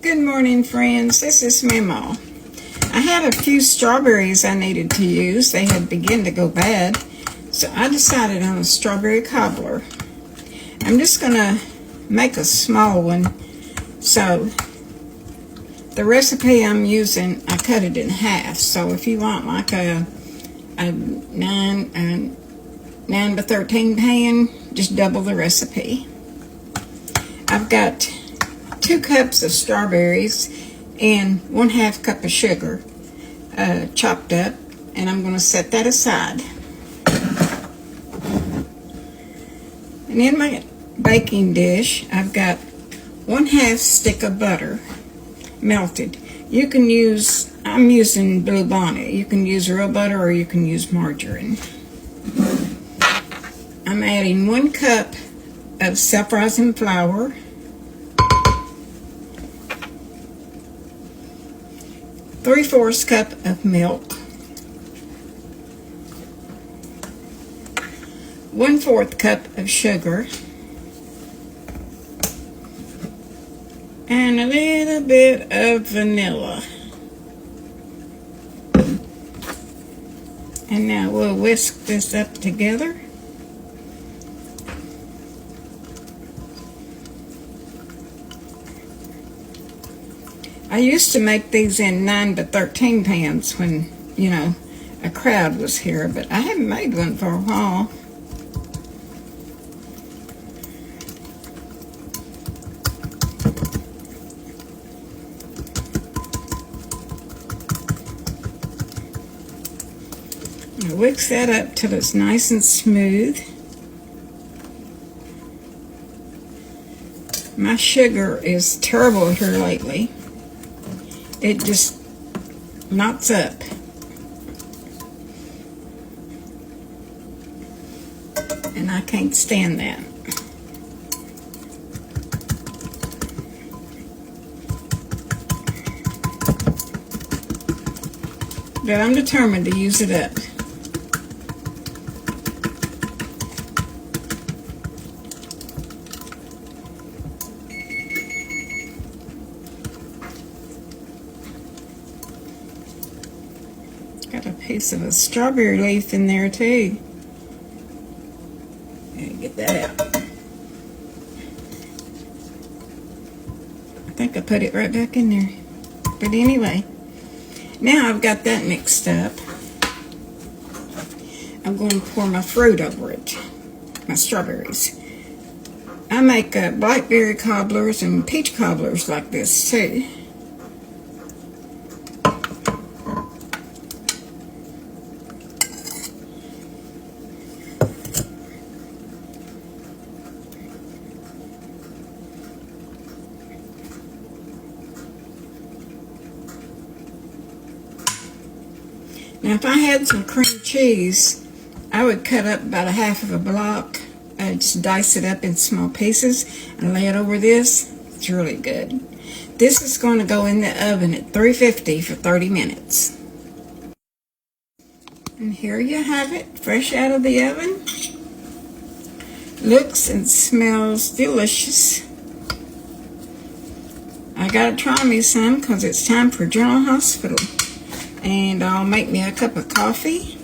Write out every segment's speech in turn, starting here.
Good morning, friends. This is Mamaw. I had a few strawberries I needed to use. They had begun to go bad, so I decided on a strawberry cobbler. I'm just going to make a small one. So the recipe I'm using, I cut it in half. So if you want like a 9 by 13 pan, just double the recipe. I've got 2 cups of strawberries and 1/2 cup of sugar chopped up, and I'm going to set that aside. And in my baking dish, I've got 1/2 stick of butter melted. You can use, I'm using Blue Bonnet. You can use real butter or you can use margarine. I'm adding 1 cup of self-rising flour, 3/4 cup of milk, 1/4 cup of sugar, and a little bit of vanilla. And now we'll whisk this up together. I used to make these in 9 by 13 pans when, you know, a crowd was here, but I haven't made one for a while. I'll whisk that up till it's nice and smooth. My sugar is terrible here lately. It just knots up. And I can't stand that. But I'm determined to use it up. Got a piece of a strawberry leaf in there too. Get that out. I think I put it right back in there. But anyway, now I've got that mixed up. I'm going to pour my fruit over it, my strawberries. I make blackberry cobblers and peach cobblers like this too. Now, if I had some cream cheese, I would cut up about 1/2 of a block. I'd just dice it up in small pieces and lay it over this. It's really good. This is going to go in the oven at 350 for 30 minutes. And here you have it, fresh out of the oven. Looks and smells delicious. I gotta try me some because it's time for General Hospital. And I'll make me a cup of coffee.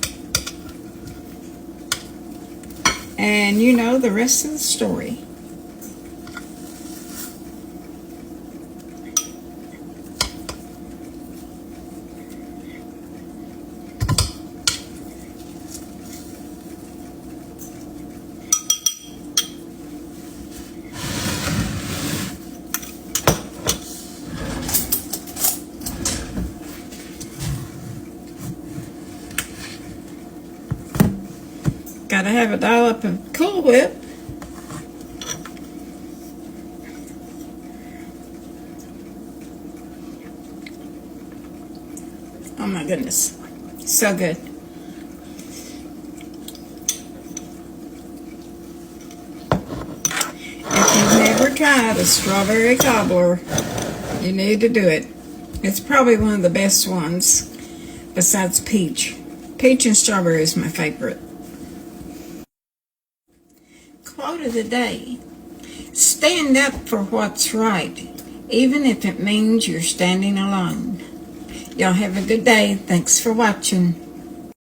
And you know the rest of the story. Gotta have a dollop of Cool Whip. Oh my goodness, so good. If you've never tried a strawberry cobbler, you need to do it. It's probably one of the best ones besides peach. Peach and strawberry is my favorite. Quote of the day: stand up for what's right, even if it means you're standing alone. Y'all have a good day. Thanks for watching.